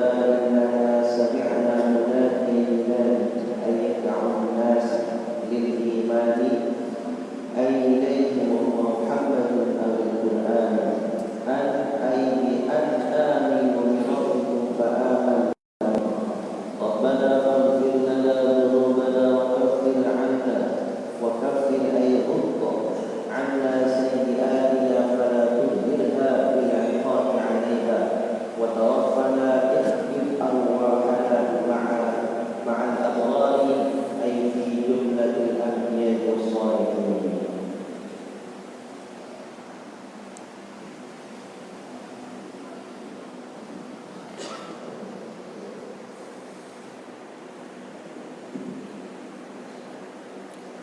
إننا سمعنا منادي ينادي أن يدعوا الناس للإيمان أي إليهم محمد أو القرآن أي بأن آمنوا بربكم فآمنوا ربنا فاغفر لنا ذنوبنا وكفر أي غض عنا سيئاتنا فلا تجبرها بالعقاب عليها وتوفنا أرواحنا مع الأبرار أي في جملة الأنبياء والصالحين.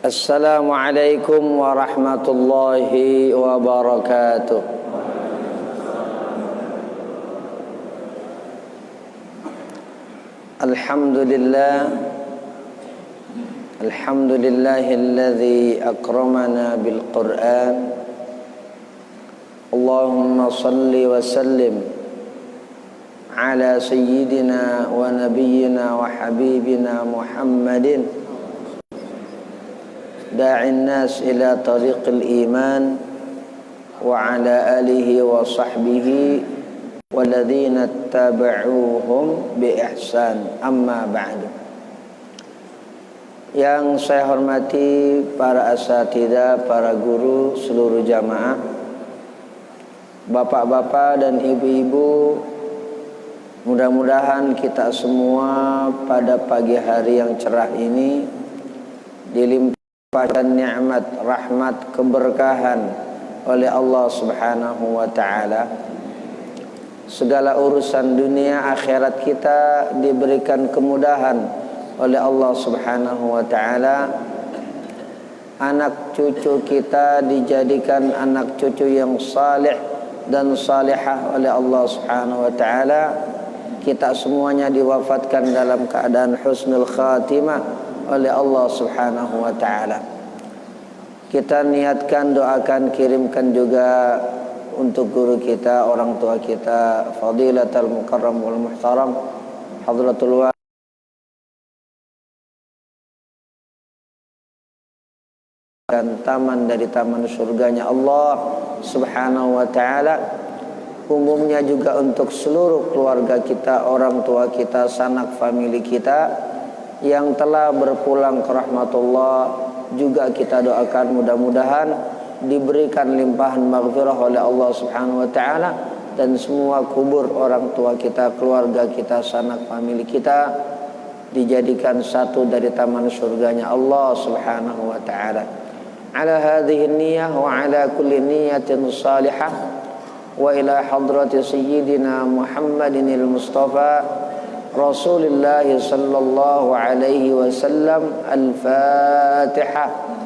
Assalamualaikum warahmatullahi wabarakatuh. Alhamdulillahilladzi akramana bil Qur'an. Allahumma salli wa sallim ala sayyidina wa nabiyyina wa habibina Muhammadin da'in nas ila tariqil iman wa ala alihi wa sahbihi waladzina taba'uhum bi ihsan, amma ba'du. Yang saya hormati para asatidzah, para guru, seluruh jamaah, bapak-bapak dan ibu-ibu, mudah-mudahan kita semua pada pagi hari yang cerah ini dilimpahkan nikmat, rahmat, keberkahan oleh Allah Subhanahu wa ta'ala. Segala urusan dunia akhirat kita diberikan kemudahan oleh Allah Subhanahu wa ta'ala. Anak cucu kita dijadikan anak cucu yang saleh dan salihah oleh Allah Subhanahu wa ta'ala. Kita semuanya diwafatkan dalam keadaan husnul khatimah oleh Allah Subhanahu wa ta'ala. Kita niatkan, doakan, kirimkan juga untuk guru kita, orang tua kita, Fadilatul Mukarram wal Muhtaram Hadratul Wali dan taman dari taman surganya Allah Subhanahu wa ta'ala. Umumnya juga untuk seluruh keluarga kita, orang tua kita, sanak famili kita yang telah berpulang ke rahmatullah, juga kita doakan mudah-mudahan diberikan limpahan maghfirah oleh Allah Subhanahu wa ta'ala, dan semua kubur orang tua kita, keluarga kita, sanak famili kita dijadikan satu dari taman surganya Allah Subhanahu wa ta'ala. Ala hadhihi niyyah wa ala kulli niyyatin salihah wa ila hadrati sayyidina Muhammadin al-Mustafa Rasulullah sallallahu alaihi wasallam. Al-Fatihah.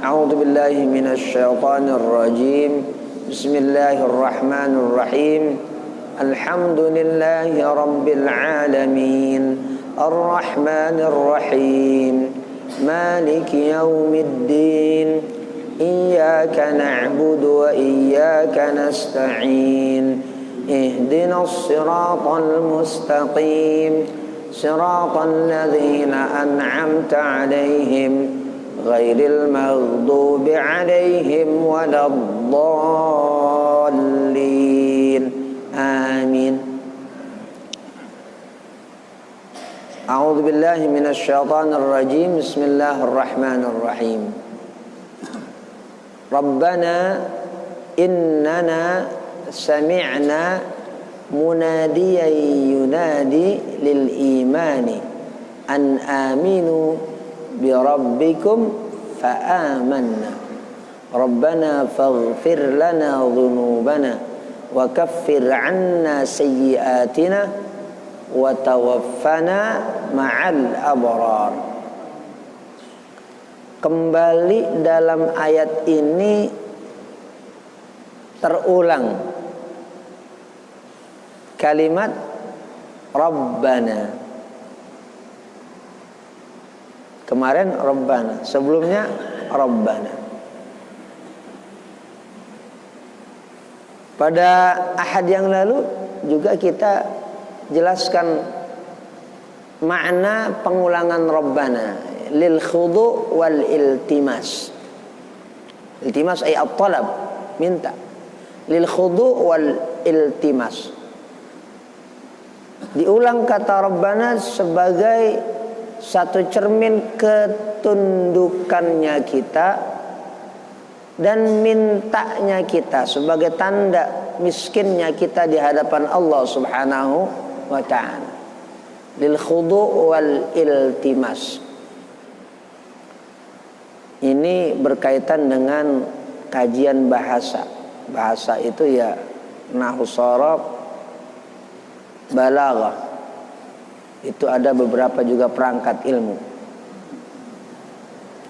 A'udzu billahi minasy syaithanir rajim. Bismillahirrahmanirrahim. Alhamdulillahi rabbil alamin. Arrahmanir rahim. Maliki yaumiddin. Iyyaka na'budu wa iyyaka nasta'in. اهدنا الصراط المستقيم صراط الذين أنعمت عليهم غير المغضوب عليهم ولا الضالين آمين. أعوذ بالله من الشيطان الرجيم. بسم الله الرحمن الرحيم. ربنا إننا sami'na munadiyan yunadi lil imani an aminu bi rabbikum fa amanna rabbana faghfir lana dhunubana wa kaffir 'anna sayyi'atina wa tawaffana ma'al abrar. Kembali dalam ayat ini terulang kalimat Rabbana. Kemarin Rabbana, sebelumnya Rabbana. Pada ahad yang lalu juga kita jelaskan makna pengulangan Rabbana lil khudu' wal iltimas. Iltimas ay at-talab, minta. Lil khudu' wal iltimas. Diulang kata Rabbana sebagai satu cermin ketundukannya kita dan mintanya kita, sebagai tanda miskinnya kita di hadapan Allah Subhanahu wa ta'ala. Lil khudu' wal iltimas. Ini berkaitan dengan kajian bahasa. Bahasa itu ya nahwu sharaf, balaghah. Itu ada beberapa juga perangkat ilmu.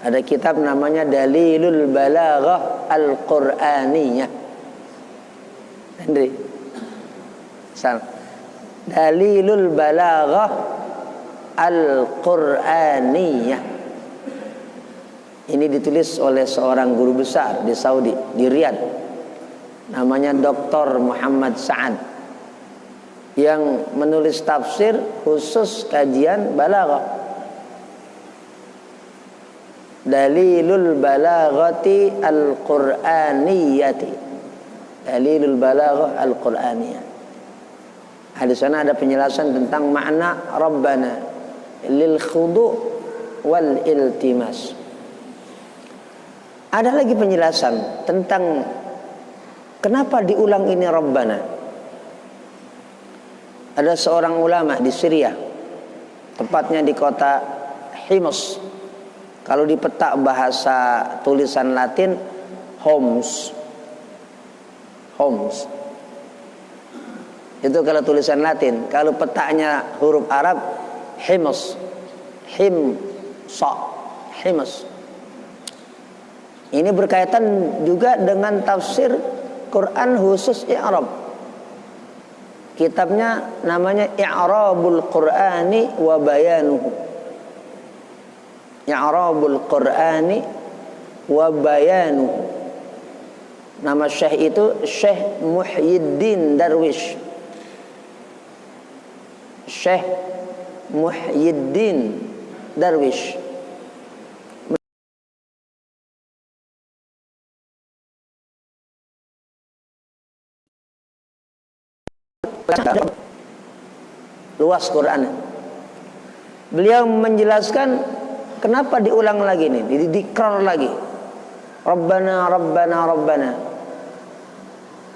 Ada kitab namanya Dalilul Balaghah Al-Qur'aniyah. Hendri. Dalilul Balaghah Al-Qur'aniyah. Ini ditulis oleh seorang guru besar di Saudi, di Riyadh. Namanya Dr. Muhammad Sa'ad, yang menulis tafsir khusus kajian balaghah. Dalilul Balaghati Al-Qur'aniyati. Dalilul Balaghah Al-Qur'aniyah. Di sana ada penjelasan tentang makna Rabbana lil khudu' wal iltimas. Ada lagi penjelasan tentang kenapa diulang ini Rabbana. Ada seorang ulama di Syria, tepatnya di kota Hims. Kalau di peta bahasa tulisan Latin, Homs. Homs. Itu kalau tulisan Latin. Kalau petanya huruf Arab, Hims. Himsa. Hims. Ini berkaitan juga dengan tafsir Quran khusus i'rab. Kitabnya namanya I'rabul Qur'ani wa Bayanuhu. I'rabul Qur'ani wa Bayanuhu. Nama syekh itu Syekh Muhyiddin Darwish. Syekh Muhyiddin Darwish. Luas Quran. Beliau menjelaskan kenapa diulang lagi nih, dikrar lagi. Rabbana, Rabbana, Rabbana.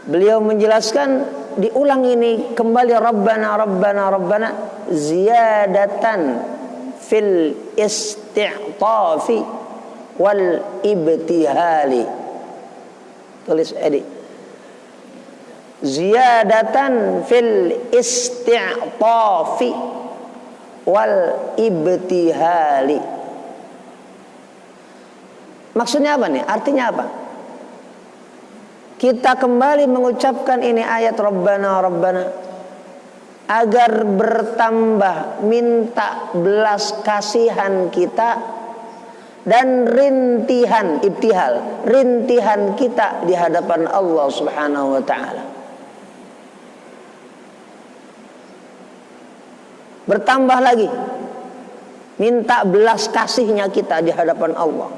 Beliau menjelaskan diulang ini kembali Rabbana, Rabbana, Rabbana ziyadatan fil isti'tafi wal ibtihali. Tulis Edi. Ziyadatan fil isti'tafi wal ibtihali. Maksudnya apa nih? Artinya apa? Kita kembali mengucapkan ini ayat Rabbana, Rabbana agar bertambah minta belas kasihan kita dan rintihan, ibtihal, rintihan kita di hadapan Allah Subhanahu wa ta'ala. Bertambah lagi minta belas kasihnya kita di hadapan Allah.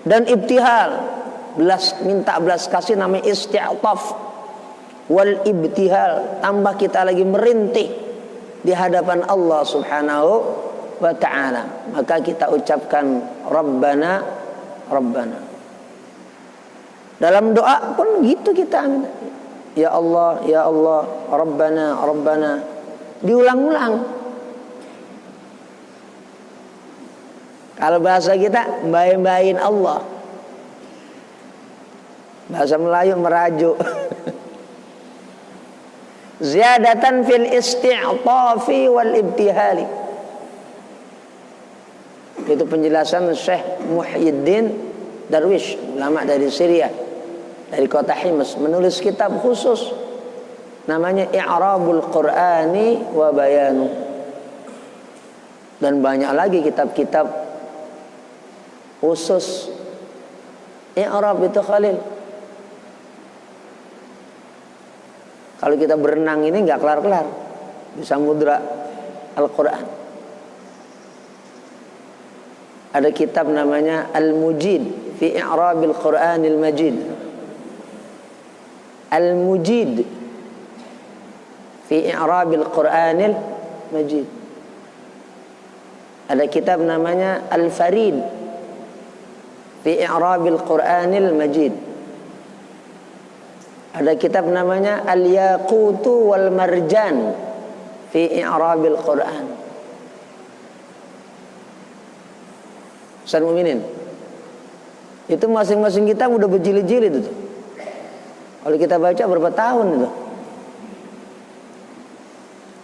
Dan ibtihal, minta belas kasih namanya isti'taf. Wal ibtihal, tambah kita lagi merintih di hadapan Allah Subhanahu wa ta'ala. Maka kita ucapkan Rabbana, Rabbana. Dalam doa pun gitu kita minta. Ya Allah, Ya Allah, Rabbana, Rabbana. Diulang-ulang. Kalau bahasa kita bayi-bayin Allah. Bahasa Melayu merajuk. Ziyadatan fil isti'tafi wal ibtihali. Itu penjelasan Syekh Muhyiddin Darwish, ulama dari Syria, dari kota Hims, menulis kitab khusus namanya I'rabul Qur'ani wa Bayanu. Dan banyak lagi kitab-kitab khusus i'rab itu Khalil. Kalau kita berenang ini nggak kelar-kelar. di samudra Al-Quran. Ada kitab namanya Al-Mujid fi i'rabil Quranil Majid. Al-Mujid fi i'rabil Quranil Majid. Ada kitab namanya Al-Farid fi i'rabil Quranil Majid. Ada kitab namanya Al-Yaqutu wal Marjan fi i'rabil Quran. Ustaz Mukminin, itu masing-masing kitab udah berjilid-jilid itu. Kalau kita baca berapa tahun itu?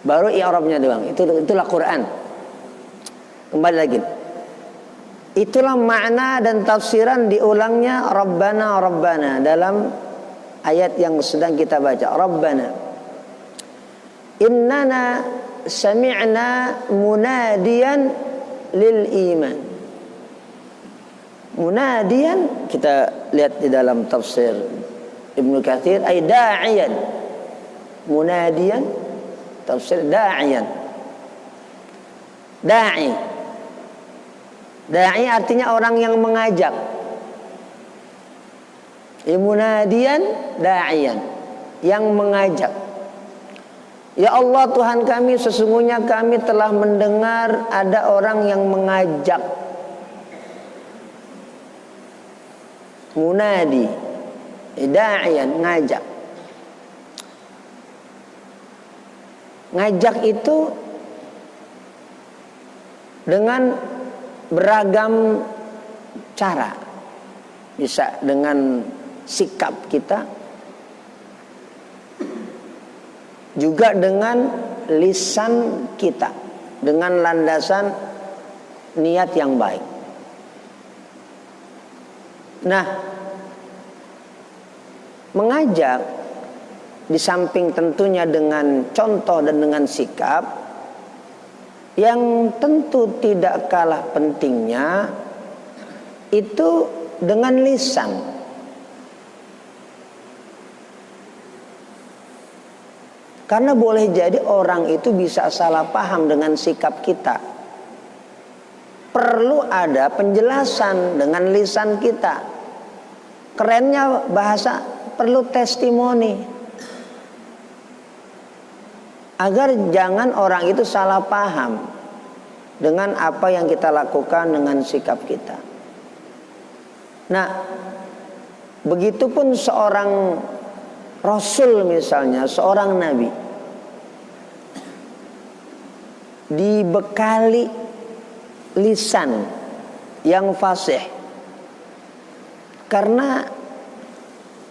Baru i'rabnya doang. Itulah Quran. Kembali lagi. Itulah makna dan tafsiran diulangnya Rabbana Rabbana dalam ayat yang sedang kita baca. Rabbana innana sami'na munadiyan lil iman. Munadiyan kita lihat di dalam tafsir Ibnu Katsir ay da'iyan. Munadiyan tafsir da'iyan. Da'i. Da'i artinya orang yang mengajak. Munadiyan da'iyan, yang mengajak. Ya Allah Tuhan kami, sesungguhnya kami telah mendengar ada orang yang mengajak. Munadi, da'iyan, ngajak. Ngajak itu dengan beragam cara. Bisa dengan sikap kita, juga dengan lisan kita, dengan landasan niat yang baik. Nah, mengajak di samping tentunya dengan contoh dan dengan sikap, yang tentu tidak kalah pentingnya itu dengan lisan. Karena boleh jadi orang itu bisa salah paham dengan sikap kita. Perlu ada penjelasan dengan lisan kita. Kerennya bahasa, perlu testimoni. Agar jangan orang itu salah paham dengan apa yang kita lakukan, dengan sikap kita. Nah, begitupun seorang Rasul misalnya, seorang Nabi dibekali lisan yang fasih. Karena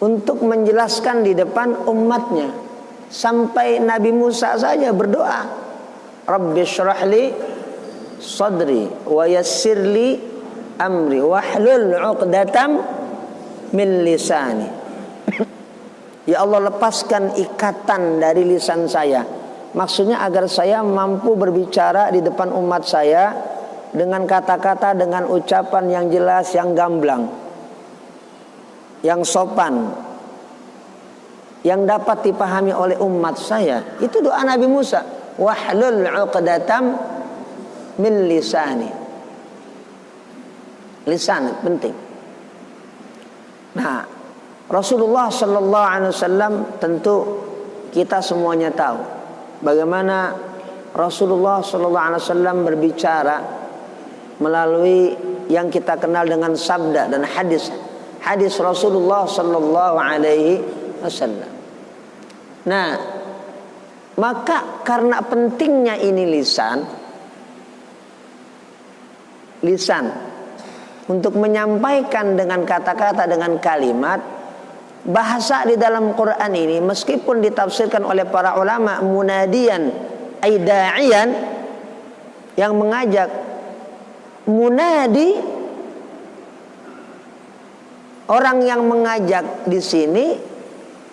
untuk menjelaskan di depan umatnya. Sampai Nabi Musa saja berdoa, Rabbi syrahli sadri wa yassirli amri wahlul 'uqdatam min lisani. Ya Allah, lepaskan ikatan dari lisan saya. Maksudnya agar saya mampu berbicara di depan umat saya dengan kata-kata, dengan ucapan yang jelas, yang gamblang, yang sopan, yang dapat dipahami oleh umat saya. Itu doa Nabi Musa, wahlul 'uqdatam min lisani. Lisan penting. Nah, Rasulullah sallallahu alaihi wasallam tentu kita semuanya tahu bagaimana Rasulullah sallallahu alaihi wasallam berbicara melalui yang kita kenal dengan sabda dan hadis Rasulullah sallallahu alaihi wasallam. Nah, maka karena pentingnya ini lisan untuk menyampaikan dengan kata-kata, dengan kalimat, bahasa di dalam Quran ini meskipun ditafsirkan oleh para ulama munadiyan ay da'iyan, yang mengajak. Munadi, orang yang mengajak di sini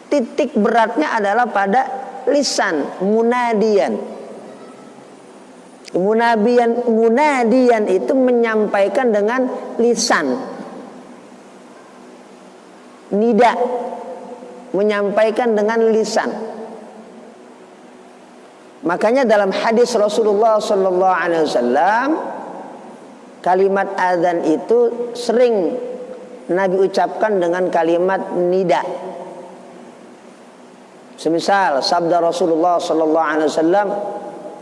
titik beratnya adalah pada lisan. Munadiyan itu menyampaikan dengan lisan. Nida, menyampaikan dengan lisan. Makanya dalam hadis Rasulullah sallallahu alaihi wasallam kalimat adzan itu sering Nabi ucapkan dengan kalimat nida. Semisal sabda Rasulullah sallallahu alaihi wasallam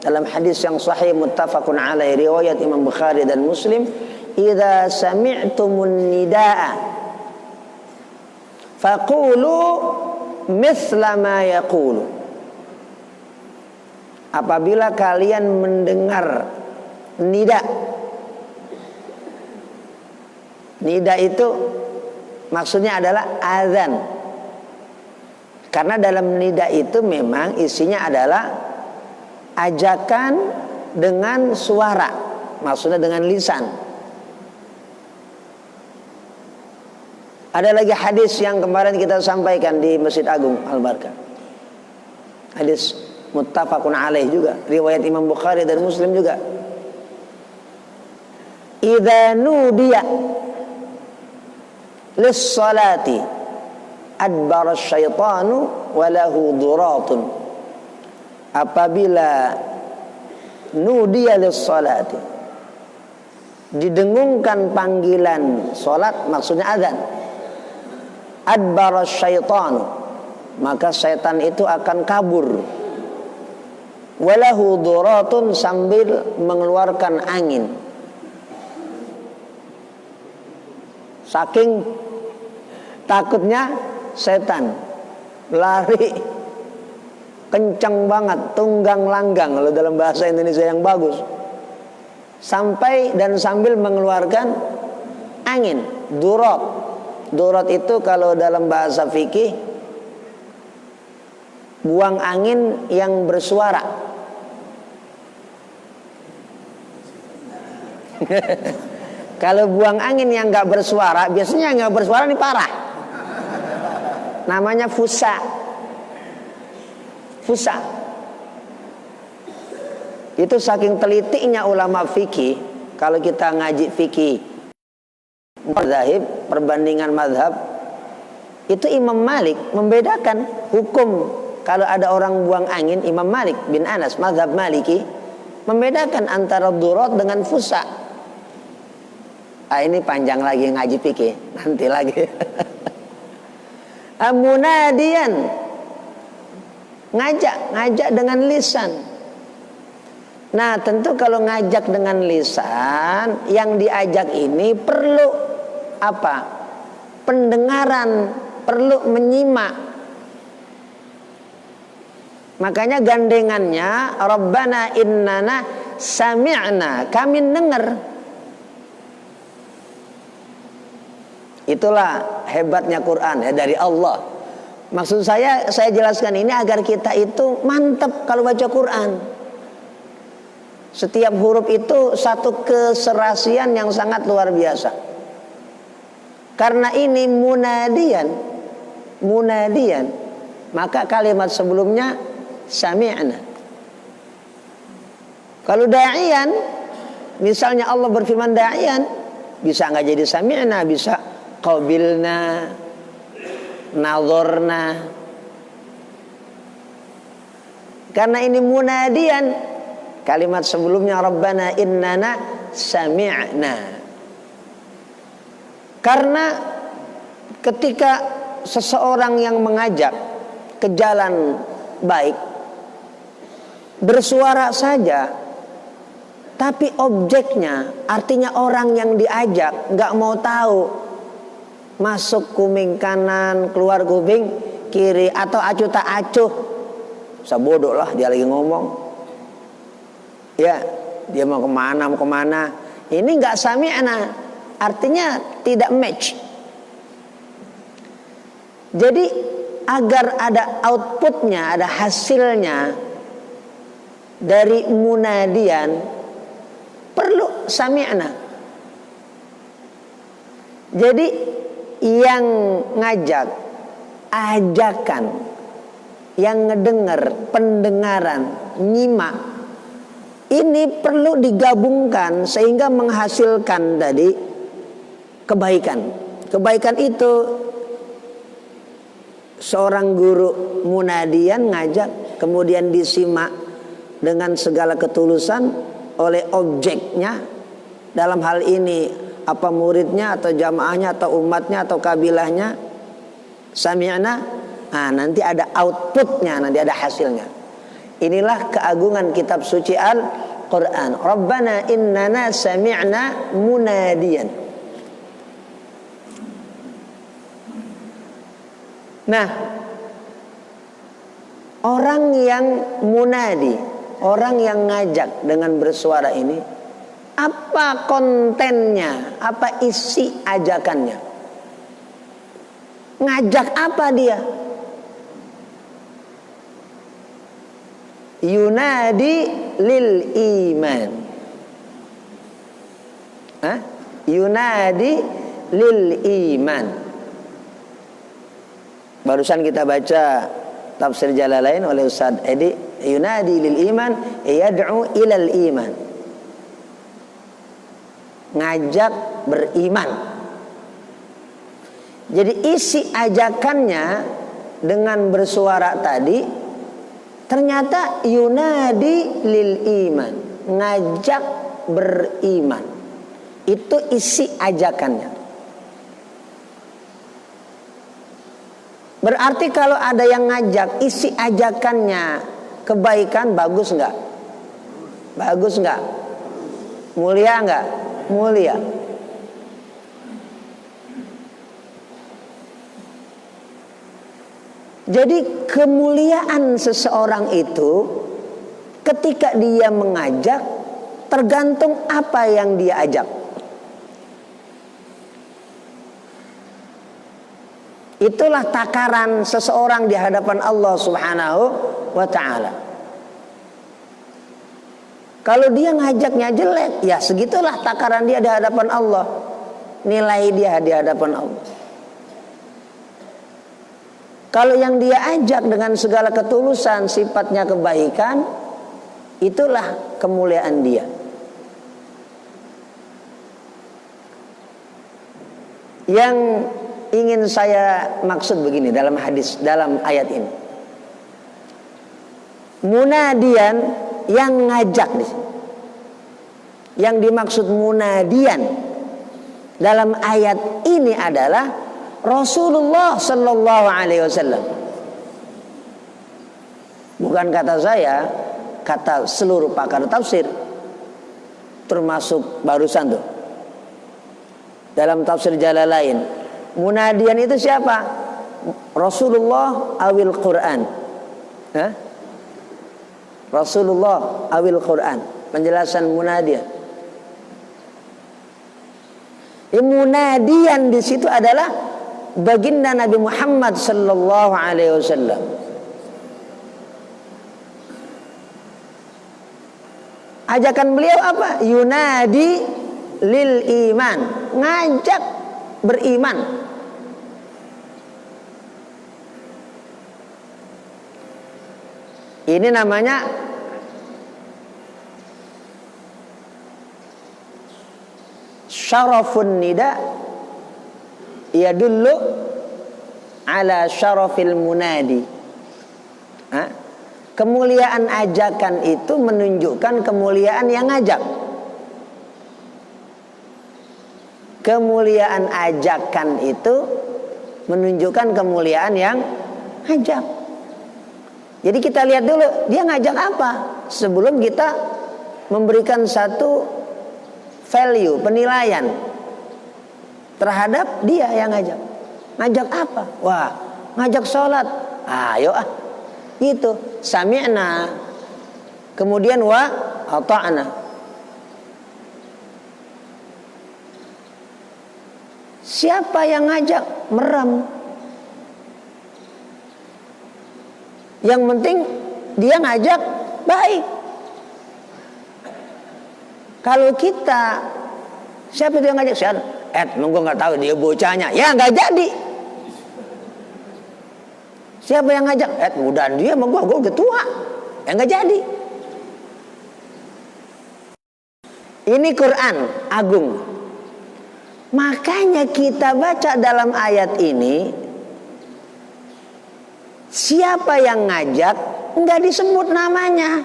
dalam hadis yang sahih muttafaqun alaihi riwayat Imam Bukhari dan Muslim, "Idza sami'tumun nidaa faqulu mithla ma yaqulu." Apabila kalian mendengar nida, nida itu maksudnya adalah azan. Karena dalam nida itu memang isinya adalah ajakan dengan suara, maksudnya dengan lisan. Ada lagi hadis yang kemarin kita sampaikan di Masjid Agung Al-Barkah. Hadis muttafaqun alaih juga, riwayat Imam Bukhari dan Muslim juga. Idza nudiya lis-salati adbara asyaitanu wa lahu duratun. Apabila nudiya lis-salati, didengungkan panggilan salat, maksudnya azan, adbara asyaitanu, maka syaitan itu akan kabur. Walahu duratun, sambil mengeluarkan angin. Saking takutnya setan, lari kencang banget, tunggang langgang kalau dalam bahasa Indonesia yang bagus, sampai dan sambil mengeluarkan angin. Durat, durat itu kalau dalam bahasa fikih buang angin yang bersuara. Kalau buang angin yang nggak bersuara, biasanya nggak bersuara ini parah. Namanya fusa. Fusa. Itu saking telitinya ulama fikih. Kalau kita ngaji fikih mazhab, perbandingan mazhab, itu Imam Malik membedakan hukum. Kalau ada orang buang angin, Imam Malik bin Anas, mazhab Maliki, membedakan antara durat dengan fusa. Ini panjang lagi ngaji fikih, nanti lagi. Munadian, ngajak dengan lisan. Nah, tentu kalau ngajak dengan lisan, yang diajak ini perlu apa? Pendengaran, perlu menyimak. Makanya gandengannya Rabbana innana sami'na, kami dengar. Itulah hebatnya Quran ya, dari Allah. Maksud saya jelaskan ini agar kita itu mantap kalau baca Quran. Setiap huruf itu satu keserasian yang sangat luar biasa. Karena ini munadian, maka kalimat sebelumnya sami'na. Kalau da'ian, misalnya Allah berfirman da'ian, bisa nggak jadi sami'na, bisa qabilna, nazarna. Karena ini munadian, kalimat sebelumnya Rabbana innana sami'na. Karena ketika seseorang yang mengajak ke jalan baik bersuara saja, tapi objeknya, artinya orang yang diajak nggak mau tahu masuk kuping kanan, keluar kuping kiri, atau acuh tak acuh, sabodoh lah dia lagi ngomong. Ya, dia mau kemana. Ini nggak sami'na, artinya tidak match. Jadi agar ada outputnya, ada hasilnya dari munadian, perlu sami'na. Jadi yang ngajak, ajakan, yang ngedenger, pendengaran, nyimak, ini perlu digabungkan sehingga menghasilkan tadi kebaikan. Kebaikan itu seorang guru munadian ngajak, kemudian disimak dengan segala ketulusan oleh objeknya, dalam hal ini apa muridnya atau jamaahnya atau umatnya atau kabilahnya, sami'na, nah nanti ada outputnya, nanti ada hasilnya. Inilah keagungan kitab suci Al-Quran. Rabbana innana sami'na munadiyan. Nah, orang yang munadi, orang yang ngajak dengan bersuara ini, apa kontennya, apa isi ajakannya? Ngajak apa dia? Yunadi lil iman. Yunadi lil iman. Barusan kita baca tafsir Jalalain oleh Ustaz Edi, yunadi lil iman yad'u ilal iman. Ngajak beriman. Jadi isi ajakannya dengan bersuara tadi ternyata yunadi lil iman, ngajak beriman. Itu isi ajakannya. Berarti kalau ada yang ngajak, isi ajakannya kebaikan, bagus nggak? Bagus nggak? Mulia nggak? Mulia. Jadi kemuliaan seseorang itu ketika dia mengajak tergantung apa yang dia ajak. Itulah takaran seseorang di hadapan Allah Subhanahu wa ta'ala. Kalau dia ngajaknya jelek, ya segitulah takaran dia di hadapan Allah. Nilai dia di hadapan Allah. Kalau yang dia ajak dengan segala ketulusan, sifatnya kebaikan, itulah kemuliaan dia. Yang ingin saya maksud begini dalam hadis, dalam ayat ini. Munadian yang ngajak di sini. Yang dimaksud munadian dalam ayat ini adalah Rasulullah sallallahu alaihi wasallam. Bukan kata saya, kata seluruh pakar tafsir. Termasuk barusan tuh. Dalam tafsir Jalalain. Munadian itu siapa? Rasulullah awil Quran. Rasulullah awil Quran. Penjelasan munadian. Munadian di situ adalah baginda Nabi Muhammad sallallahu alaihi wasallam. Ajakan beliau apa? Yunadi lil iman, ngajak beriman. Ini namanya syarafun nida yadullu ala syarafil munadi. Kemuliaan ajakan itu menunjukkan kemuliaan yang ngajak. Kemuliaan ajakan itu menunjukkan kemuliaan yang ngajak. Jadi kita lihat dulu dia ngajak apa sebelum kita memberikan satu value, penilaian terhadap dia yang ngajak. Ngajak apa? Wah, ngajak sholat. Ayo gitu. Sami'na. Kemudian wa ata'na. Siapa yang ngajak? Merem. Yang penting dia ngajak baik. Kalau kita, siapa itu yang ngajak? Siapa? Nunggu nggak tahu dia bocahnya, ya nggak jadi. Siapa yang ngajak? Mudahan dia sama gue udah tua, ya nggak jadi. Ini Quran agung. Makanya kita baca dalam ayat ini, siapa yang ngajak nggak disebut namanya.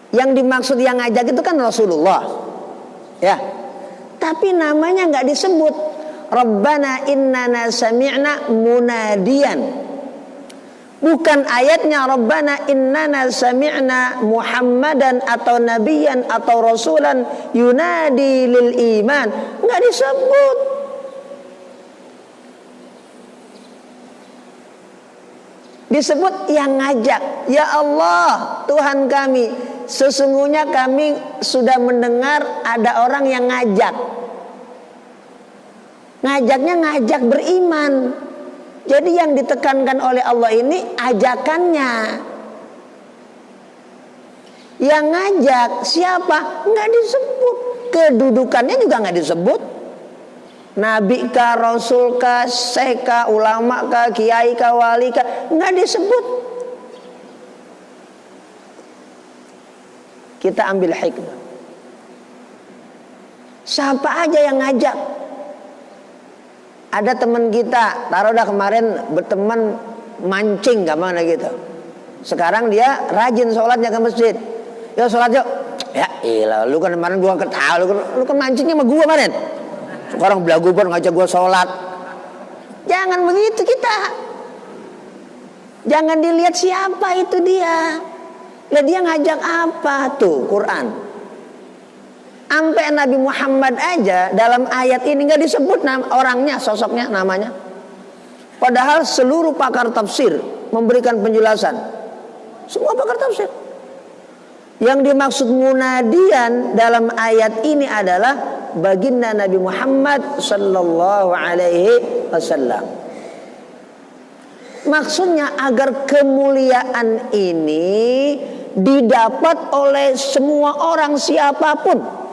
Yang dimaksud yang ngajak itu kan Rasulullah. Ya. Tapi namanya nggak disebut. Rabbana innana sami'na munadiyan. Bukan ayatnya Rabbana innana sami'na Muhammadan atau nabiyan atau rasulan yunadi lil iman. Nggak disebut. Disebut yang ngajak. Ya Allah, Tuhan kami, sesungguhnya kami sudah mendengar ada orang yang ngajak. Ngajaknya ngajak beriman. Jadi yang ditekankan oleh Allah ini ajakannya. Yang ngajak siapa? Nggak disebut. Kedudukannya juga nggak disebut. Nabi kah, Rasul kah, syekh kah, ulama kah, kiai kah, wali kah, nggak disebut. Kita ambil hikmah. Siapa aja yang ngajak? Ada teman kita, taruh dah kemarin berteman mancing kemana gitu. Sekarang dia rajin sholatnya ke masjid. Ya sholat yuk. Ya ilah, lu kan kemarin gua ketawa, lu kan mancingnya sama gua kemarin. Sekarang belagu pun ngajak gua sholat. Jangan begitu kita. Jangan dilihat siapa itu dia. Lah dia ngajak apa tuh Quran? Sampai Nabi Muhammad aja dalam ayat ini nggak disebut orangnya, sosoknya, namanya. Padahal seluruh pakar tafsir memberikan penjelasan. Semua pakar tafsir. Yang dimaksud munadian dalam ayat ini adalah baginda Nabi Muhammad sallallahu alaihi wasallam. Maksudnya agar kemuliaan ini didapat oleh semua orang siapapun.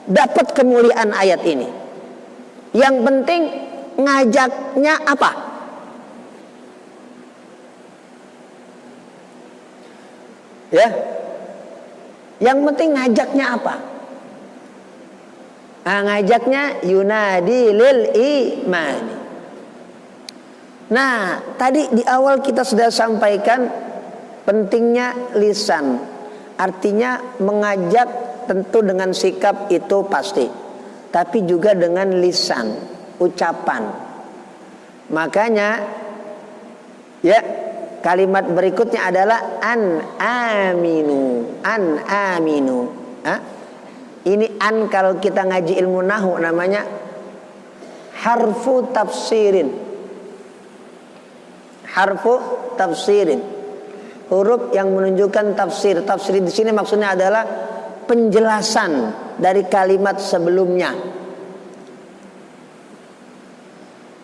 Dapat kemuliaan ayat ini. Yang penting ngajaknya apa? Ya. Yang penting ngajaknya apa? Nah, ngajaknya yunadi lil imani. Nah, tadi di awal kita sudah sampaikan pentingnya lisan. Artinya mengajak tentu dengan sikap itu pasti, tapi juga dengan lisan, ucapan. Makanya ya kalimat berikutnya adalah an aminu. Ini an kalau kita ngaji ilmu nahwu namanya harfu tafsirin. Harfu tafsirin. Huruf yang menunjukkan tafsir. Tafsir di sini maksudnya adalah penjelasan dari kalimat sebelumnya.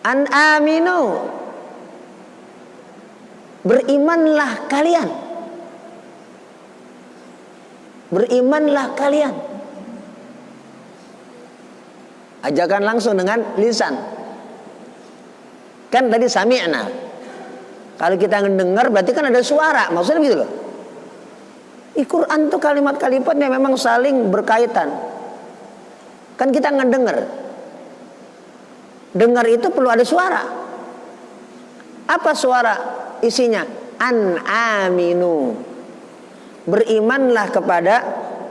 An aminu, berimanlah kalian. Berimanlah kalian. Ajakan langsung dengan lisan. Kan tadi sami'na. Kalau kita mendengar berarti kan ada suara. Maksudnya begitu loh. Quran tuh kalimat-kalimatnya memang saling berkaitan. Kan kita ngedenger. Dengar itu perlu ada suara. Apa suara isinya? An aminu. Berimanlah kepada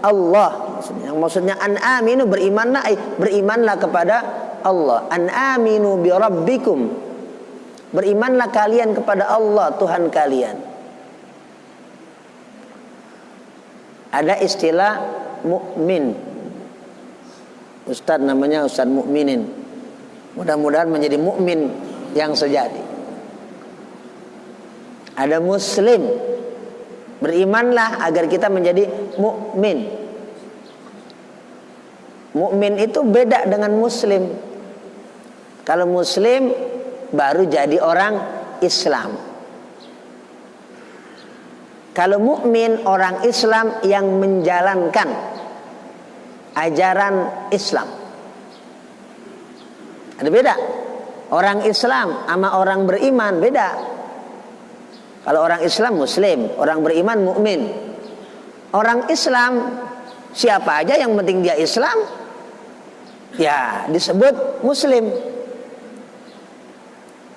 Allah. Maksudnya an aminu berimanlah kepada Allah. An aminu bi rabbikum. Berimanlah kalian kepada Allah Tuhan kalian. Ada istilah mukmin. Ustadz namanya Ustadz Mukminin. Mudah-mudahan menjadi mukmin yang sejati. Ada muslim. Berimanlah agar kita menjadi mukmin. Mukmin itu beda dengan muslim. Kalau muslim baru jadi orang Islam. Kalau mukmin orang Islam yang menjalankan ajaran Islam. Ada beda. Orang Islam sama orang beriman beda. Kalau orang Islam muslim, orang beriman mukmin. Orang Islam siapa aja yang penting dia Islam, ya disebut muslim.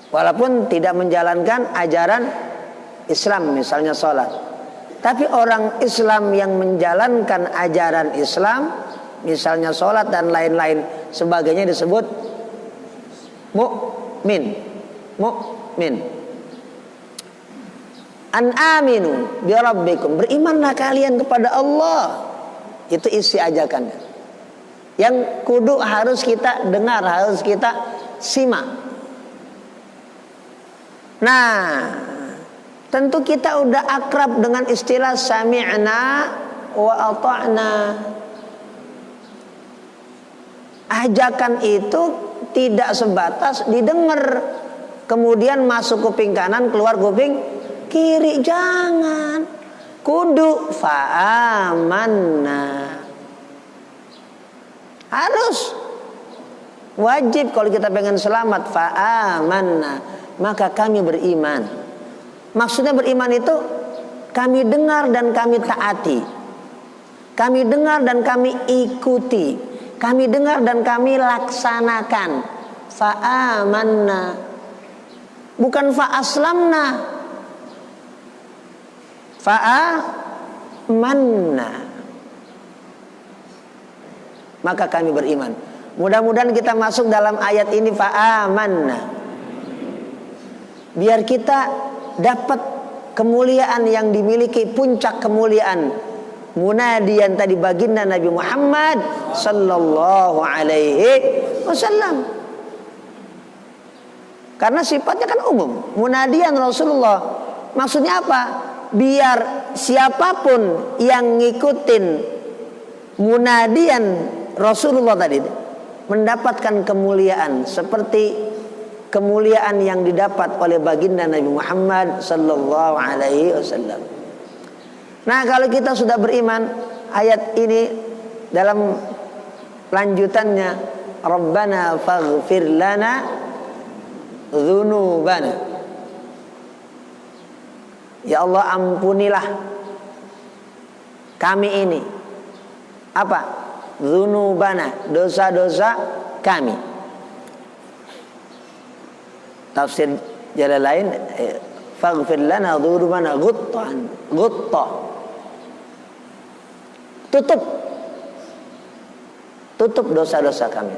Walaupun tidak menjalankan ajaran Islam, misalnya sholat. Tapi orang Islam yang menjalankan ajaran Islam, misalnya sholat dan lain-lain sebagainya, disebut mukmin. Mukmin. An aminu bi rabbikum, berimanlah kalian kepada Allah. Itu isi ajakannya, yang kudu harus kita dengar, harus kita simak. Nah, tentu kita udah akrab dengan istilah sami'na wa ata'na. Ajakan itu tidak sebatas didengar kemudian masuk kuping kanan keluar kuping kiri, jangan. Kudu fa'amanna, harus wajib kalau kita pengen selamat. Fa'amanna, maka kami beriman. Maksudnya beriman itu kami dengar dan kami taati, kami dengar dan kami ikuti, kami dengar dan kami laksanakan. Fa'amanna, bukan fa'aslamna. Fa'amanna, maka kami beriman. Mudah-mudahan kita masuk dalam ayat ini fa'amanna, biar kita dapat kemuliaan yang dimiliki, puncak kemuliaan munadian tadi baginda Nabi Muhammad sallallahu alaihi wasallam. Karena sifatnya kan umum, munadian Rasulullah. Maksudnya apa? Biar siapapun yang ngikutin munadian Rasulullah tadi mendapatkan kemuliaan seperti kemuliaan yang didapat oleh baginda Nabi Muhammad sallallahu alaihi wasallam. Nah, kalau kita sudah beriman, ayat ini dalam lanjutannya, Rabbana faghfir lana dzunubana, ya Allah ampunilah kami ini apa? Dzunubana, dosa-dosa kami. Tafsir jalan lain, faghfir lana dzunubana ghuttan, ghutta, tutup dosa-dosa kami.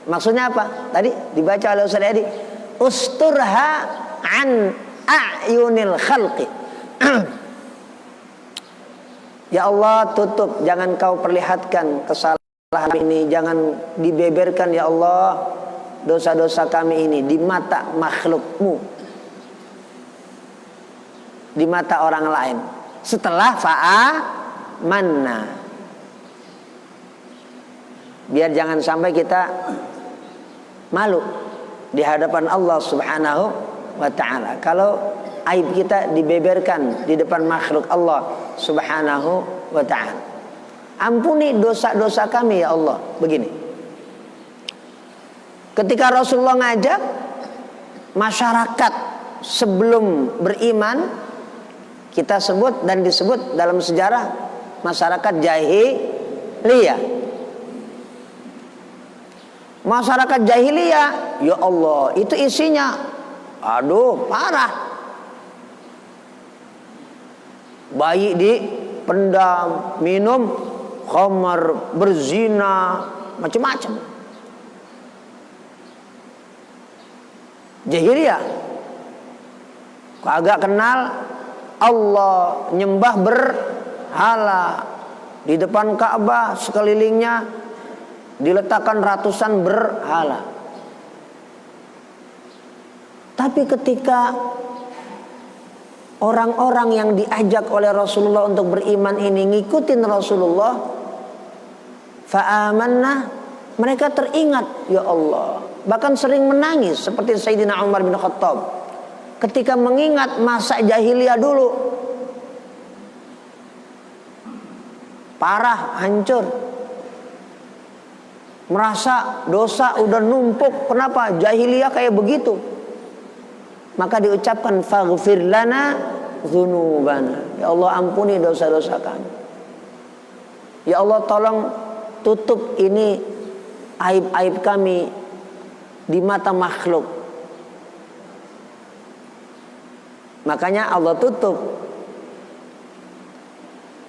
Maksudnya apa? Tadi dibaca oleh Ustaz Edi, usturha an a'yunil khalqi. Ya Allah, tutup, jangan kau perlihatkan kesalahan ini, jangan dibeberkan ya Allah dosa-dosa kami ini di mata makhlukmu, di mata orang lain. Setelah fa'amanna, biar jangan sampai kita malu di hadapan Allah Subhanahu wa ta'ala kalau aib kita dibeberkan di depan makhluk Allah Subhanahu wa ta'ala. Ampuni dosa-dosa kami ya Allah. Begini, ketika Rasulullah ngajak masyarakat sebelum beriman, kita sebut dan disebut dalam sejarah masyarakat jahiliyah. Masyarakat jahiliyah, ya Allah, itu isinya aduh parah. Bayi dipendam, minum khamar, berzina, macam-macam. Jahiliyah, kagak kenal Allah, nyembah berhala. Di depan Ka'bah sekelilingnya diletakkan ratusan berhala. Tapi ketika orang-orang yang diajak oleh Rasulullah untuk beriman ini ngikutin Rasulullah, fa'amanna, mereka teringat ya Allah, bahkan sering menangis seperti Sayyidina Umar bin Khattab ketika mengingat masa jahiliyah dulu. Parah, hancur, merasa dosa udah numpuk. Kenapa jahiliyah kayak begitu? Maka diucapkan faghfir lana dzunubana, ya Allah ampuni dosa-dosa kami. Ya Allah tolong tutup ini aib-aib kami di mata makhluk. Makanya Allah tutup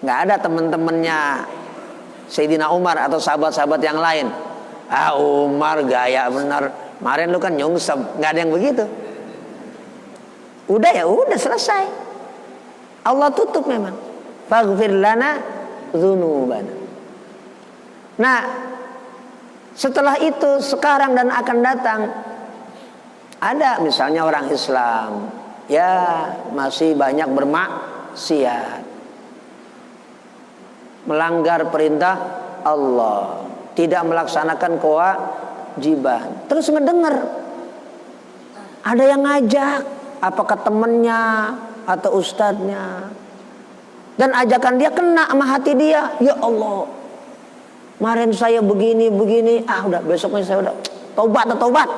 Nggak ada teman-temannya Sayyidina Umar atau sahabat-sahabat yang lain. Ah, Umar gaya benar. Kemarin lu kan nyungsep. Nggak ada yang begitu. Udah ya udah selesai. Allah tutup memang. Faghfir lana dzunubana. Nah, setelah itu sekarang dan akan datang ada misalnya orang Islam ya masih banyak bermaksiat, melanggar perintah Allah, tidak melaksanakan kewajiban, terus ngedenger ada yang ngajak, apakah temennya atau ustadznya, dan ajakan dia kena sama hati dia. Ya Allah, kemarin saya begini, udah besoknya saya udah taubat.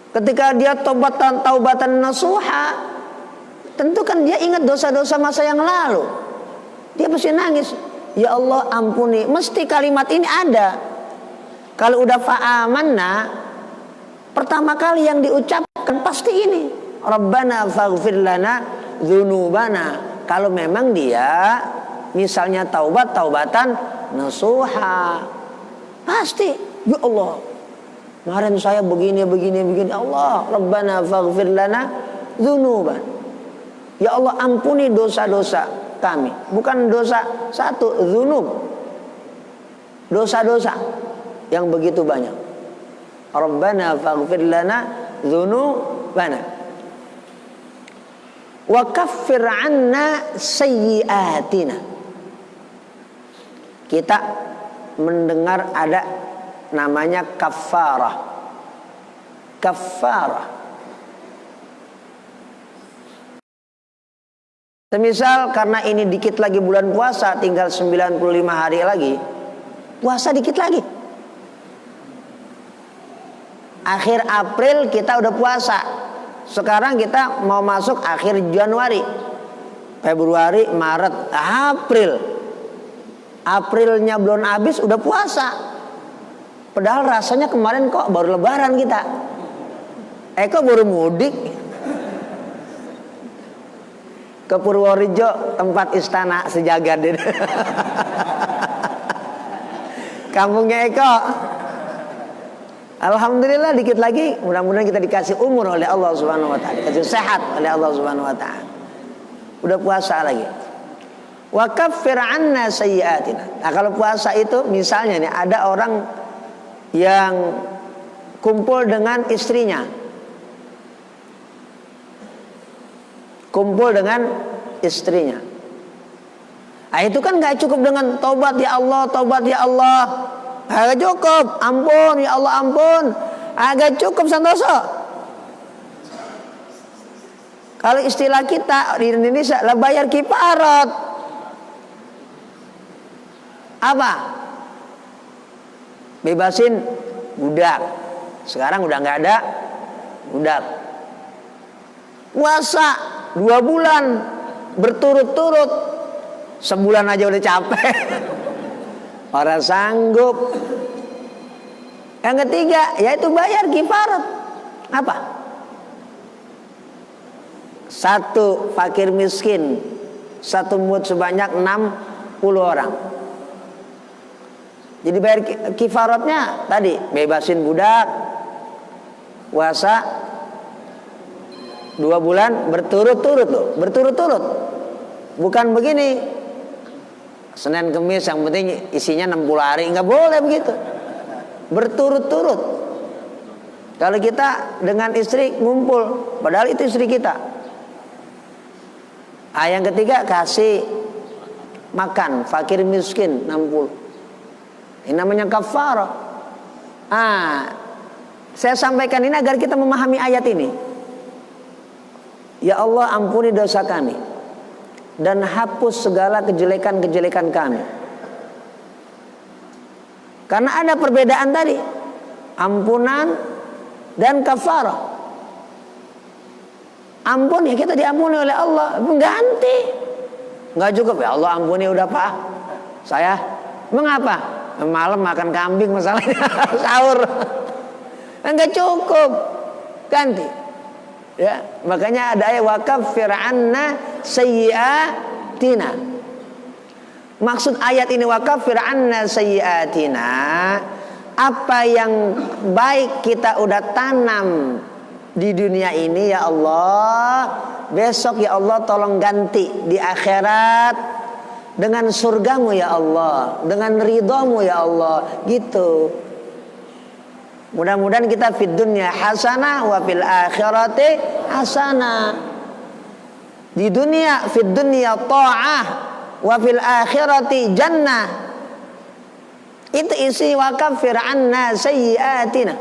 Ketika dia taubatan nasuha, tentu kan dia ingat dosa-dosa masa yang lalu. Dia pasti nangis, ya Allah ampuni. Mesti kalimat ini ada. Kalau udah fa'amanna, pertama kali yang diucapkan pasti ini, Rabbana faghfir lana dzunubana. Kalau memang dia misalnya taubatan nasuha, pasti ya Allah, kemarin saya begini. Allah, Rabbana faghfir lana dzunuban. Ya Allah ampuni dosa-dosa kami. Bukan dosa satu, dzunub. Dosa-dosa yang begitu banyak. Rabbana faghfir lana dzunubana. Wa kaffir 'anna sayyi'atina. Kita mendengar ada namanya kafarah. Semisal karena ini dikit lagi bulan puasa, tinggal 95 hari lagi, puasa dikit lagi. Akhir April kita udah puasa. Sekarang kita mau masuk akhir Januari, Februari, Maret, April. Aprilnya belum habis udah puasa. Padahal rasanya kemarin kok baru lebaran kita. Kok baru mudik ke Purworejo, tempat istana sejagat. Kampungnya Eko. Alhamdulillah dikit lagi, mudah-mudahan kita dikasih umur oleh Allah Subhanahu wa taala, dikasih sehat oleh Allah Subhanahu wa taala. Udah puasa lagi. Wa kaffir 'anna sayyi'atina. Nah, kalau puasa itu misalnya nih ada orang yang kumpul dengan istrinya. Nah, itu kan gak cukup dengan tobat ya Allah. Agak cukup, ampun ya Allah ampun. Agak cukup santoso. Kalau istilah kita di Indonesia lah bayar kifarat. Apa? Bebasin budak. Sekarang udah gak ada budak. Puasa 2 bulan berturut-turut, sebulan aja udah capek. Orang sanggup. Yang ketiga yaitu bayar kifarat. Apa? 1 fakir miskin, 1 mud sebanyak 60 orang. Jadi bayar kifaratnya tadi bebasin budak, puasa 2 bulan berturut-turut loh, berturut-turut. Bukan begini Senin Kemis yang penting isinya 60 hari, nggak boleh begitu. Berturut-turut. Kalau kita dengan istri ngumpul, padahal itu istri kita. Yang ketiga kasih makan fakir miskin 60. Ini namanya kafarah. Saya sampaikan ini agar kita memahami ayat ini. Ya Allah ampuni dosa kami dan hapus segala kejelekan-kejelekan kami. Karena ada perbedaan tadi, ampunan dan kafarah. Ampun ya kita diampuni oleh Allah, mengganti. Nggak cukup ya Allah ampuni udah Pak. Saya mengapa? Malam makan kambing masalahnya sahur. Enggak cukup. Ganti. Ya, makanya ada ayat wa kaffir anna sayyi'atina. Maksud ayat ini wa kaffir anna sayyi'atina, apa yang baik kita udah tanam di dunia ini ya Allah, besok ya Allah tolong ganti di akhirat dengan surgamu ya Allah, dengan ridhamu ya Allah, gitu. Mudah-mudahan kita fid dunya hasanah wa fil akhirati hasanah. Di dunia fid dunya ta'ah wa fil akhirati jannah. Itu isi wa kaffir anna sayyi'atina.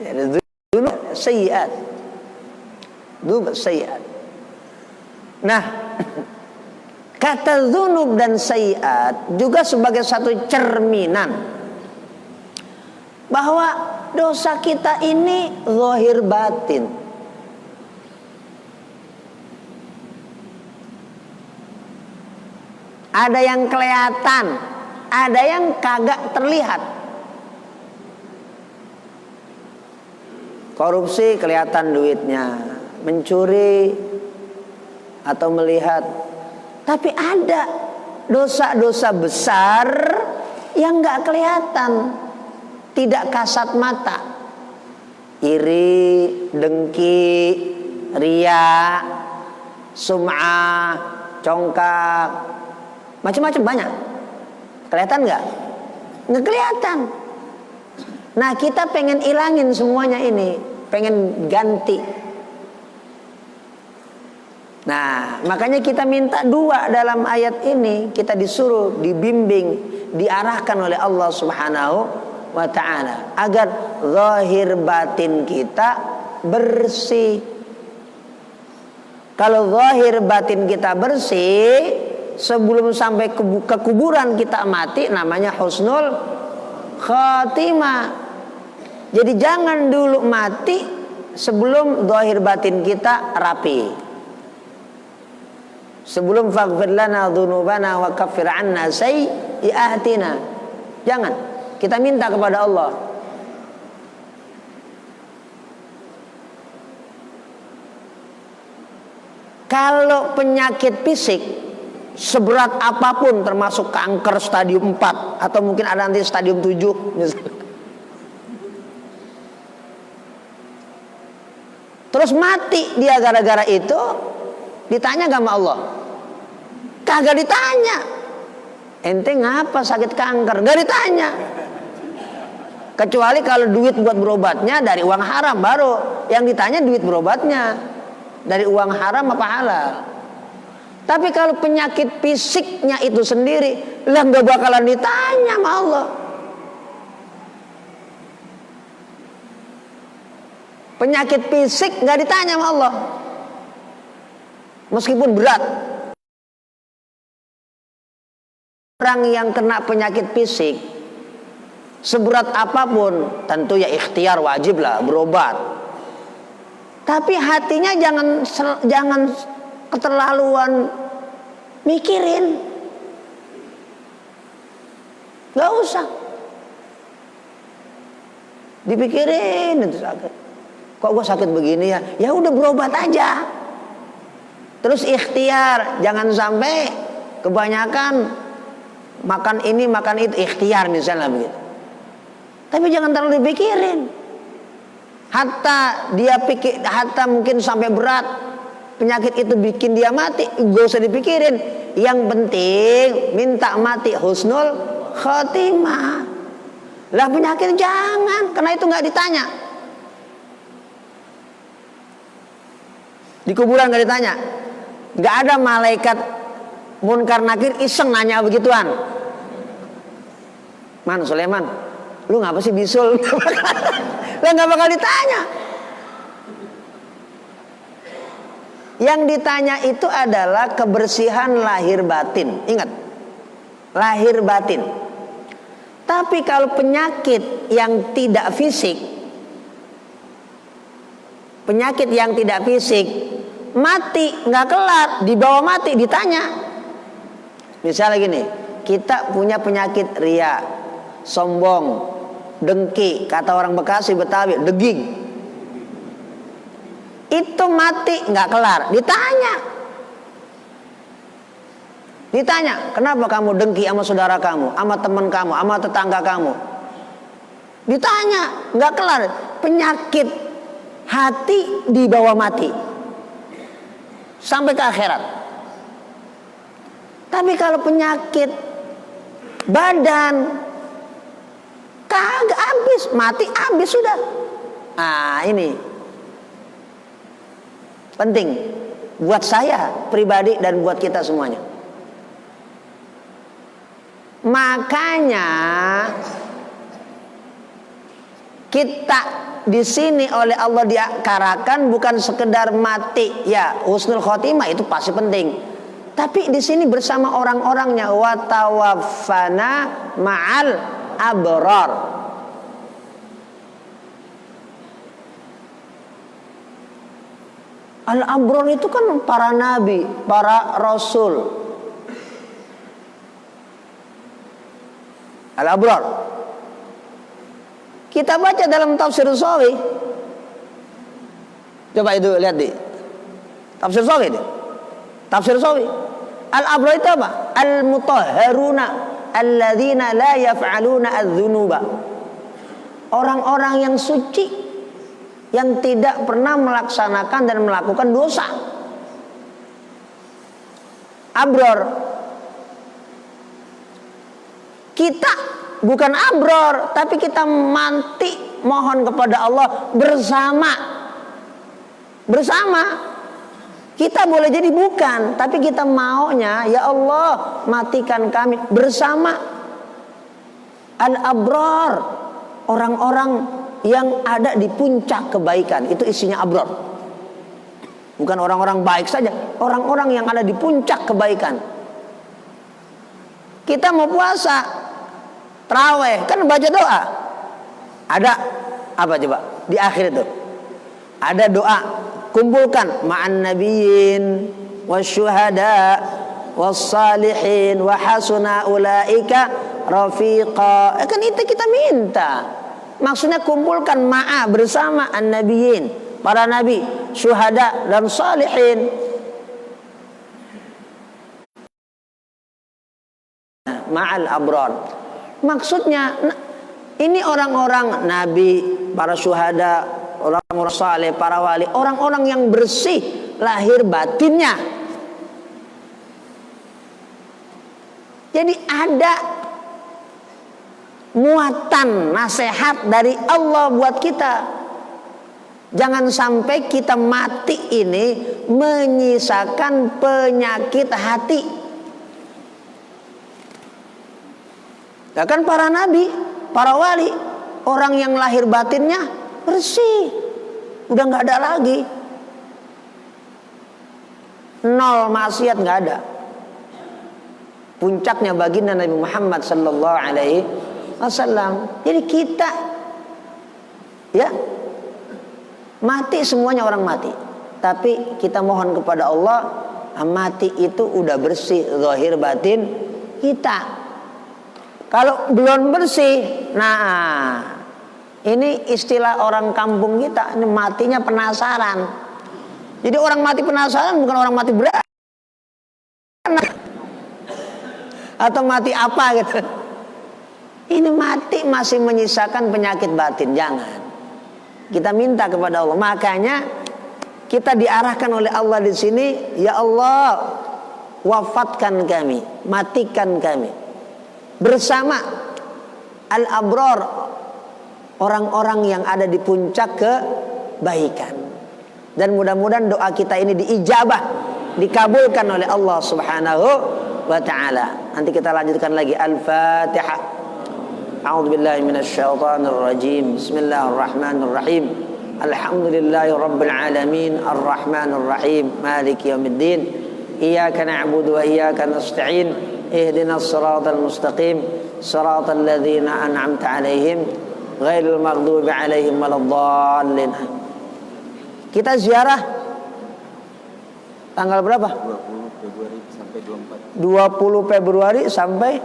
Dzunub sayyi'at. Dzunub sayyi'at. Nah, kata dzunub dan sayyi'at juga sebagai satu cerminan bahwa dosa kita ini zahir batin. Ada yang kelihatan, ada yang kagak terlihat. Korupsi kelihatan duitnya, mencuri atau melihat. Tapi ada dosa-dosa besar yang gak kelihatan, tidak kasat mata. Iri, dengki, riya, sum'ah, congkak, macam-macam banyak. Kelihatan gak? Nggak kelihatan. Nah, kita pengen ilangin semuanya ini, pengen ganti. Nah, makanya kita minta dua dalam ayat ini. Kita disuruh, dibimbing, diarahkan oleh Allah Subhanahu wa ta'ala agar zahir batin kita bersih. Kalau zahir batin kita bersih, sebelum sampai ke kuburan kita mati, namanya husnul khatimah. Jadi jangan dulu mati sebelum zahir batin kita rapi. Sebelum faghfir lana dzunubana wa kaffir 'anna sayyi'atina. Jangan. Kita minta kepada Allah. Kalau penyakit fisik seberat apapun, termasuk kanker stadium 4 atau mungkin ada nanti stadium 7 misalnya. Terus mati dia gara-gara itu, ditanya gak sama Allah? Kagak ditanya. Ente ngapa sakit kanker? Gak ditanya. Kecuali kalau duit buat berobatnya dari uang haram, baru yang ditanya duit berobatnya dari uang haram apa halal. Tapi kalau penyakit fisiknya itu sendiri, lah gak bakalan ditanya sama Allah. Penyakit fisik gak ditanya sama Allah, meskipun berat. Orang yang kena penyakit fisik seberat apapun, tentu ya ikhtiar, wajib lah berobat. Tapi hatinya jangan keterlaluan mikirin. Gak usah dipikirin itu sakit. Kok gue sakit begini ya? Ya udah berobat aja. Terus ikhtiar, jangan sampai kebanyakan makan ini makan itu, ikhtiar misalnya begitu. Tapi jangan terlalu dipikirin. Hatta mungkin sampai berat penyakit itu bikin dia mati, gak usah dipikirin. Yang penting minta mati husnul khatimah. Lah penyakit jangan, karena itu nggak ditanya. Di kuburan gak ditanya. Gak ada malaikat munkar nakir iseng nanya begituan. Man Sulaiman, lu ngapa sih bisul? Lah gak bakal ditanya. Yang ditanya itu adalah kebersihan lahir batin. Ingat, lahir batin. Tapi kalau penyakit yang tidak fisik, penyakit yang tidak fisik, mati nggak kelar, dibawa mati ditanya. Misalnya gini, kita punya penyakit ria, sombong, dengki, kata orang Bekasi Betawi, deging. Itu mati nggak kelar. Ditanya, kenapa kamu dengki sama saudara kamu, sama teman kamu, sama tetangga kamu? Ditanya, nggak kelar. Penyakit hati dibawa mati sampai ke akhirat. Tapi kalau penyakit badan kagak habis, mati habis sudah. Ini penting buat saya pribadi dan buat kita semuanya. Makanya kita di sini oleh Allah diakarakan bukan sekedar mati, ya husnul khotimah itu pasti penting. Tapi di sini bersama orang-orangnya, wa tawaffana ma'al abrar. Al-abrar itu kan para nabi, para rasul. Al-abrar. Kita baca dalam tafsir Sawi. Coba itu lihat di tafsir Sawi itu. Tafsir Sawi. Al-abrar itu apa? Al-mutahharuna alladzina la yaf'aluna adz-dzunuba. Orang-orang yang suci yang tidak pernah melaksanakan dan melakukan dosa. Abrar. Kita bukan abrar, tapi kita mati mohon kepada Allah bersama. Kita boleh jadi bukan, tapi kita maunya ya Allah matikan kami bersama al-abrar, orang-orang yang ada di puncak kebaikan. Itu isinya abrar. Bukan orang-orang baik saja, orang-orang yang ada di puncak kebaikan. Kita mau puasa tarawih kan baca doa. Ada apa coba di akhir itu? Ada doa, kumpulkan ma'an nabiyyin wasyuhada wassalihin wa hasuna ulaika rafiqa. Kan itu kita minta. Maksudnya kumpulkan ma'a bersama an-nabiyyin, para nabi, syuhada dan salihin. Ma'al abrar. Maksudnya ini orang-orang nabi, para syuhada, orang-orang saleh, para wali, orang-orang yang bersih lahir batinnya. Jadi ada muatan nasihat dari Allah buat kita. Jangan sampai kita mati ini menyisakan penyakit hati. Ya kan para nabi, para wali, orang yang lahir batinnya bersih, udah nggak ada lagi, nol maksiat nggak ada. Puncaknya baginda Nabi Muhammad sallallahu alaihi wasallam. Jadi kita, ya mati semuanya orang mati, tapi kita mohon kepada Allah mati itu udah bersih zahir batin kita. Kalau belum bersih, nah ini istilah orang kampung kita, ini matinya penasaran. Jadi orang mati penasaran bukan orang mati berat atau mati apa gitu. Ini mati masih menyisakan penyakit batin. Jangan. Kita minta kepada Allah. Makanya kita diarahkan oleh Allah di sini, ya Allah wafatkan kami, matikan kami bersama al-abrar, orang-orang yang ada di puncak kebaikan. Dan mudah-mudahan doa kita ini diijabah, dikabulkan oleh Allah Subhanahu wa ta'ala. Nanti kita lanjutkan lagi. Al-Fatihah. A'udzubillahi minasyaitonir rajim. Bismillahirrahmanirrahim. Alhamdulillahi rabbil alamin, arrahmanir rahim, maliki yaumiddin. Iyyaka na'budu wa iyyaka nasta'in. Ihdinas siratal mustaqim, siratal ladzina an'amta 'alaihim ghairil maghdubi 'alaihim waladdallin. Kita ziarah tanggal berapa? 20 Februari sampai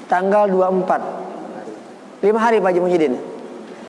tanggal 24. 5 hari Pak Haji Muhyiddin.